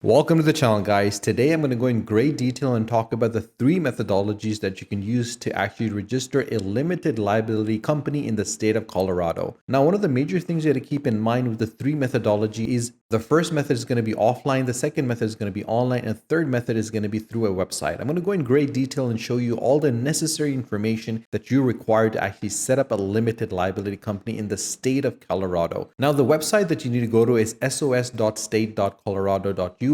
Welcome to the channel, guys. Today I'm going to go in great detail and talk about the three methodologies that you can use to actually register a limited liability company in the state of Colorado. Now, one of the major things you have to keep in mind with the three methodology is the first method is going to be offline, the second method is going to be online, and the third method is going to be through a website. I'm going to go in great detail and show you all the necessary information that you require to actually set up a limited liability company in the state of Colorado. Now, the website that you need to go to is sos.state.colorado.us.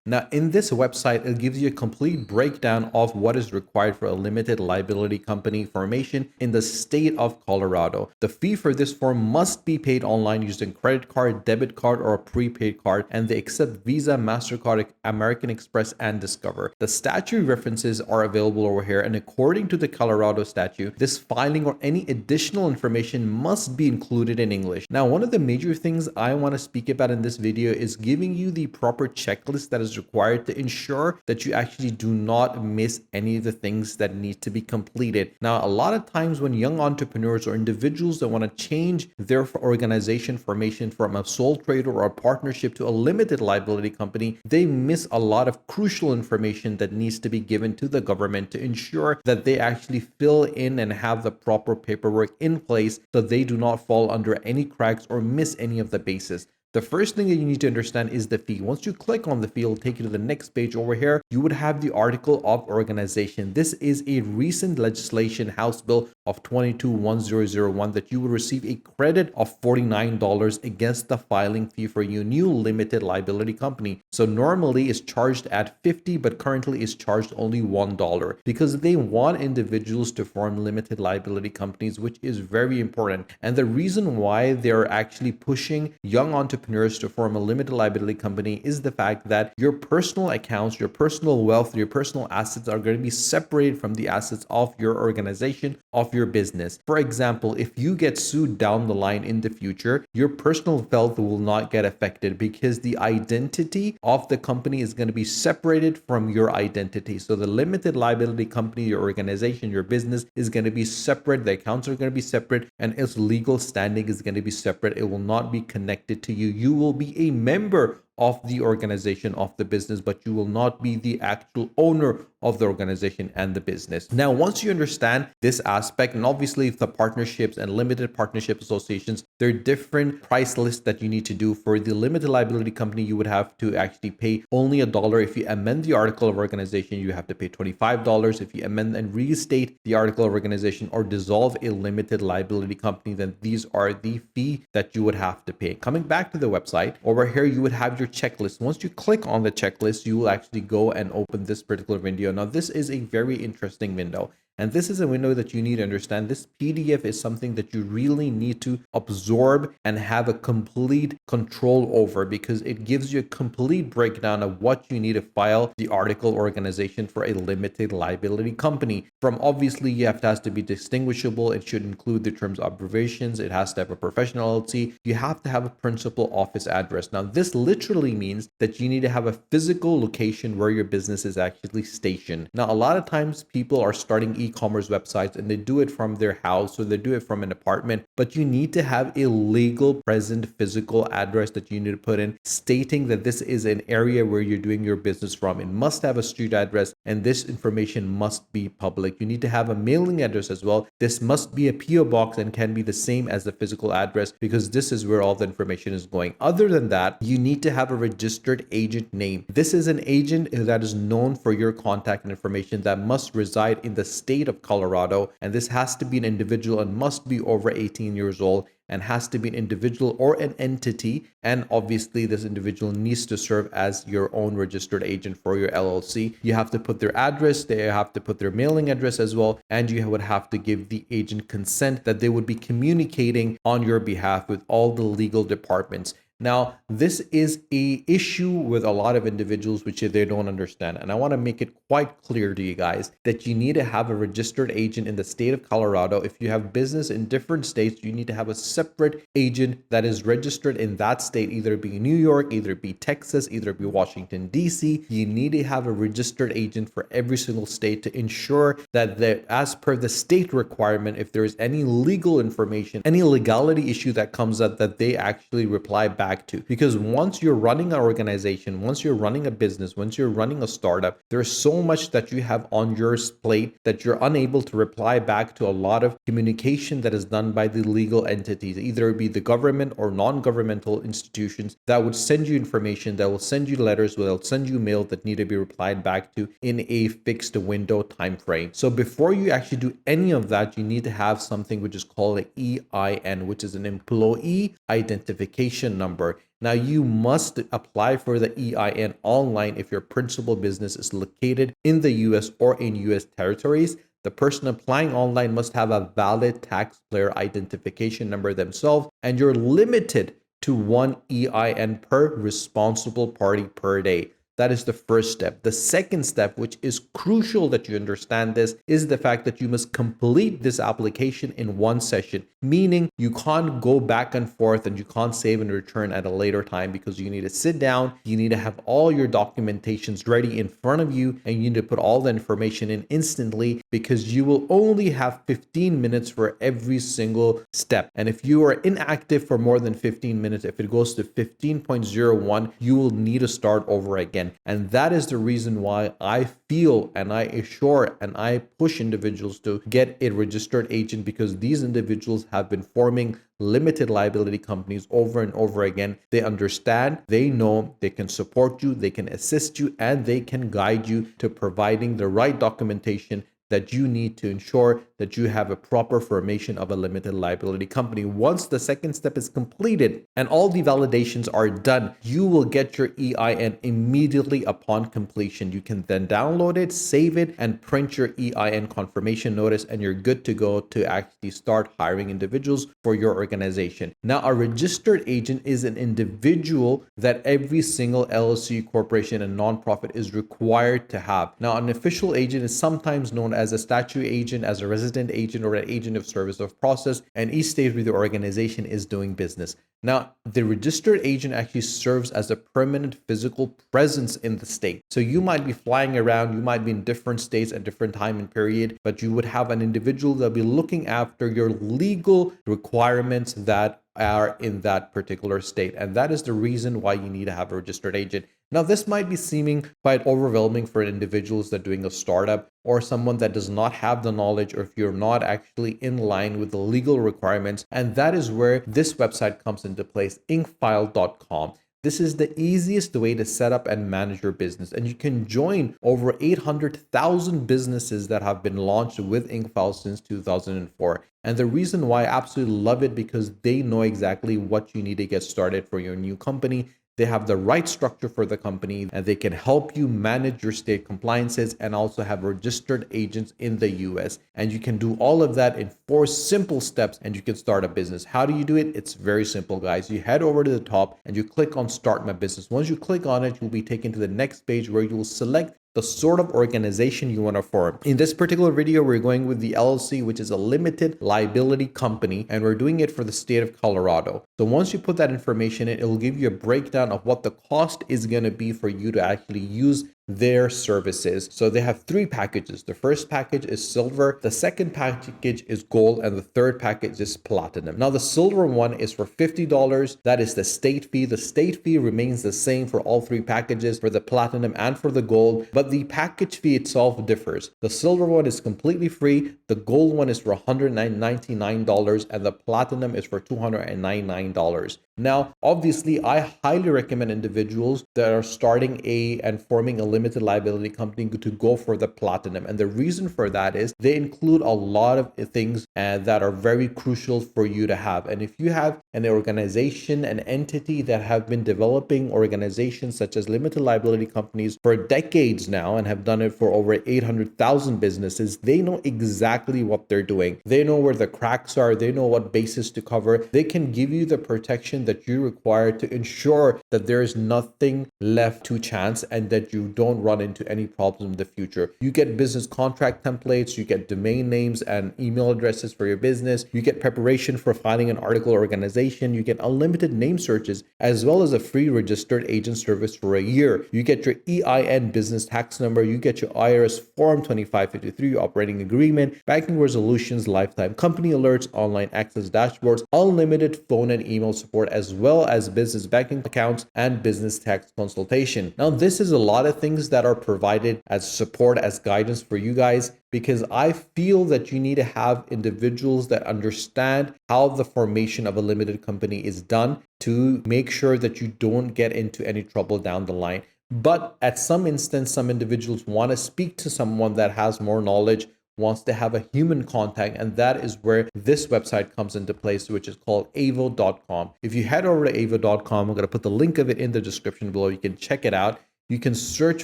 Now, in this website, it gives you a complete breakdown of what is required for a limited liability company formation in the state of Colorado. The fee for this form must be paid online using credit card, debit card, or a prepaid card, and they accept Visa, MasterCard, American Express, and Discover. The statute references are available over here, and according to the Colorado statute, this filing or any additional information must be included in English. Now, one of the major things I want to speak about in this video is giving you the proper checklist that is required to ensure that you actually do not miss any of the things that need to be completed. Now, a lot of times when young entrepreneurs or individuals that want to change their organization formation from a sole trader or a partnership to a limited liability company, they miss a lot of crucial information that needs to be given to the government to ensure that they actually fill in and have the proper paperwork in place so they do not fall under any cracks or miss any of the bases. The first thing that you need to understand is the fee. Once you click on the fee, it'll take you to the next page over here. You would have the article of organization. This is a recent legislation, House Bill of 221001, that you will receive a credit of $49 against the filing fee for your new limited liability company. So normally it's charged at $50, but currently it's charged only $1 because they want individuals to form limited liability companies, which is very important. And the reason why they're actually pushing young entrepreneurs to form a limited liability company is the fact that your personal accounts, your personal wealth, your personal assets are going to be separated from the assets of your organization, of your business. For example, if you get sued down the line in the future, your personal wealth will not get affected because the identity of the company is going to be separated from your identity. So the limited liability company, your organization, your business is going to be separate. The accounts are going to be separate and its legal standing is going to be separate. It will not be connected to you. You will be a member of the organization, of the business, but you will not be the actual owner of the organization and the business. Now, once you understand this aspect, and obviously the partnerships and limited partnership associations, there are different price lists that you need to do. For the limited liability company, you would have to actually pay only $1. If you amend the article of organization, you have to pay $25. If you amend and restate the article of organization or dissolve a limited liability company, then these are the fee that you would have to pay. Coming back to the website, over here, you would have your checklist. Once you click on the checklist, you will actually go and open this particular window. Now, this is a very interesting window. And this is a window that you need to understand. This PDF is something that you really need to absorb and have a complete control over because it gives you a complete breakdown of what you need to file the article organization for a limited liability company. From obviously, you has to be distinguishable. It should include the terms of abbreviations. It has to have a professional LLC. You have to have a principal office address. Now, this literally means that you need to have a physical location where your business is actually stationed. Now, a lot of times people are starting e-commerce websites and they do it from their house or they do it from an apartment, but you need to have a legal present physical address that you need to put in stating that this is an area where you're doing your business from. It must have a street address and this information must be public. You need to have a mailing address as well. This must be a PO box and can be the same as the physical address because this is where all the information is going. Other than that, you need to have a registered agent name. This is an agent that is known for your contact information that must reside in the state of Colorado, and this has to be an individual and must be over 18 years old and has to be an individual or an entity, and obviously this individual needs to serve as your own registered agent for your LLC. You have to put their address, they have to put their mailing address as well, and you would have to give the agent consent that they would be communicating on your behalf with all the legal departments. Now, this is an issue with a lot of individuals which they don't understand. And I want to make it quite clear to you guys that you need to have a registered agent in the state of Colorado. If you have business in different states, you need to have a separate agent that is registered in that state, either be New York, either be Texas, either be Washington, D.C. You need to have a registered agent for every single state to ensure that as per the state requirement, if there is any legal information, any legality issue that comes up, that they actually reply back back to. Because once you're running an organization, once you're running a business, once you're running a startup, there's so much that you have on your plate that you're unable to reply back to a lot of communication that is done by the legal entities, either it be the government or non-governmental institutions that would send you information, that will send you letters, that will send you mail that need to be replied back to in a fixed window time frame. So before you actually do any of that, you need to have something which is called an EIN, which is an employee identification number. Now, you must apply for the EIN online if your principal business is located in the US or in US territories. The person applying online must have a valid taxpayer identification number themselves, and you're limited to one EIN per responsible party per day. That is the first step. The second step, which is crucial that you understand this, is the fact that you must complete this application in one session, meaning you can't go back and forth and you can't save and return at a later time, because you need to sit down, you need to have all your documentations ready in front of you, and you need to put all the information in instantly, because you will only have 15 minutes for every single step. And if you are inactive for more than 15 minutes, if it goes to 15.01, you will need to start over again. And that is the reason why I feel and I assure and I push individuals to get a registered agent, because these individuals have been forming limited liability companies over and over again. They understand, they know, they can support you, they can assist you, and they can guide you to providing the right documentation that you need to ensure that you have a proper formation of a limited liability company. Once the second step is completed and all the validations are done, you will get your EIN immediately upon completion. You can then download it, save it, and print your EIN confirmation notice, and you're good to go to actually start hiring individuals for your organization. Now, a registered agent is an individual that every single LLC, corporation, and nonprofit is required to have. Now, an official agent is sometimes known as a statutory agent, as a resident agent, or an agent of service of process, and each state where the organization is doing business. Now, the registered agent actually serves as a permanent physical presence in the state. So you might be flying around, you might be in different states at different time and period, but you would have an individual that'll be looking after your legal requirements that are in that particular state. And that is the reason why you need to have a registered agent. Now, this might be seeming quite overwhelming for individuals that are doing a startup, or someone that does not have the knowledge, or if you're not actually in line with the legal requirements. And that is where this website comes into place, inkfile.com. This is the easiest way to set up and manage your business. And you can join over 800,000 businesses that have been launched with Inkfile since 2004. And the reason why I absolutely love it, because they know exactly what you need to get started for your new company. They have the right structure for the company, and they can help you manage your state compliances, and also have registered agents in the US. And you can do all of that in 4 simple steps, and you can start a business. How do you do it? It's very simple, guys. You head over to the top and you click on Start My Business. Once you click on it, you'll be taken to the next page where you will select the sort of organization you want to form. In this particular video, we're going with the LLC, which is a limited liability company, and we're doing it for the state of Colorado. So once you put that information in, it will give you a breakdown of what the cost is going to be for you to actually use their services. So they have 3 packages. The first package is silver, the second package is gold, and the third package is platinum. Now, the silver one is for $50. That is the state fee. The state fee remains the same for all 3 packages, for the platinum and for the gold, but the package fee itself differs. The silver one is completely free, the gold one is for $199, and the platinum is for $299. Now, obviously, I highly recommend individuals that are starting and forming a limited liability company to go for the platinum. And the reason for that is they include a lot of things that are very crucial for you to have. And if you have an organization, an entity that have been developing organizations such as limited liability companies for decades now, and have done it for over 800,000 businesses, they know exactly what they're doing. They know where the cracks are. They know what bases to cover. They can give you the protection that you require to ensure that there is nothing left to chance, and that you don't run into any problems in the future. You get business contract templates, you get domain names and email addresses for your business, you get preparation for filing an article or organization, you get unlimited name searches, as well as a free registered agent service for a year. You get your EIN business tax number, you get your IRS Form 2553 operating agreement, banking resolutions, lifetime company alerts, online access dashboards, unlimited phone and email support, as well as business banking accounts and business tax consultation. Now, this is a lot of things that are provided as support, as guidance for you guys, because I feel that you need to have individuals that understand how the formation of a limited company is done to make sure that you don't get into any trouble down the line. But at some instance, some individuals want to speak to someone that has more knowledge, wants to have a human contact, and that is where this website comes into place, which is called avo.com. If you head over to avo.com, I'm going to put the link of it in the description below. You can check it out. You can search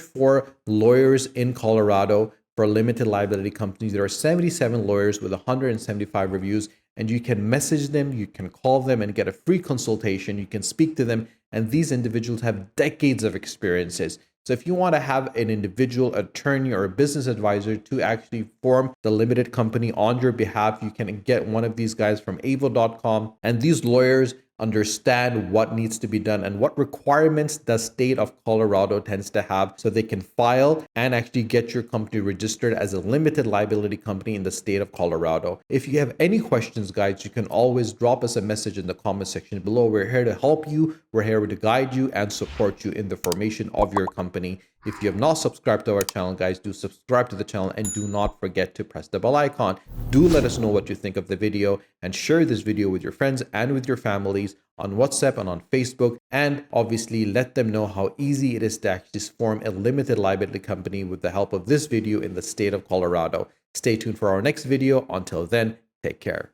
for lawyers in Colorado for limited liability companies. There are 77 lawyers with 175 reviews, and you can message them, you can call them and get a free consultation. You can speak to them, and these individuals have decades of experiences. So if you want to have an individual attorney or a business advisor to actually form the limited company on your behalf, you can get one of these guys from avo.com. And these lawyers understand what needs to be done and what requirements the state of Colorado tends to have, so they can file and actually get your company registered as a limited liability company in the state of Colorado. If you have any questions, guys, you can always drop us a message in the comment section below. We're here to help you. We're here to guide you and support you in the formation of your company. If you have not subscribed to our channel, guys, do subscribe to the channel and do not forget to press the bell icon. Do let us know what you think of the video and share this video with your friends and with your families on WhatsApp and on Facebook. And obviously let them know how easy it is to actually form a limited liability company with the help of this video in the state of Colorado. Stay tuned for our next video. Until then, take care.